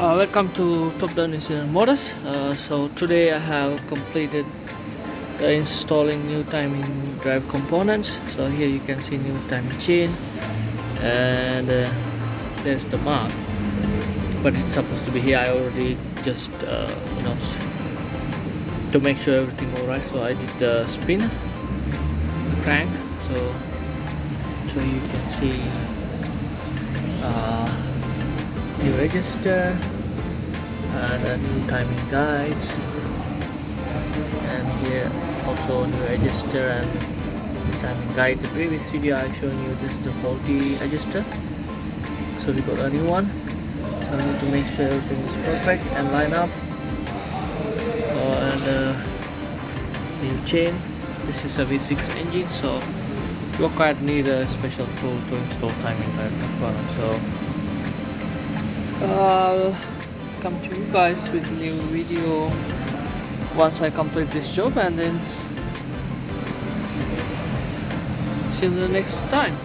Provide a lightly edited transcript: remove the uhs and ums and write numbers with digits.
Welcome to TDNZ Motors. So today I have completed installing new timing drive components. So here you can see new timing chain, and there's the mark, but it's supposed to be here. I already just to make sure everything alright. So I did the spin, the crank. So you can see new register and a new timing guide, and here also new register and timing guide. The previous video I shown you this is the faulty register, so we got a new one. So I need to make sure everything is perfect and line up. And new chain. This is a V6 engine, so you quite need a special tool to install timing guide component. So I'll come to you guys with a new video once I complete this job, and then see you the next time.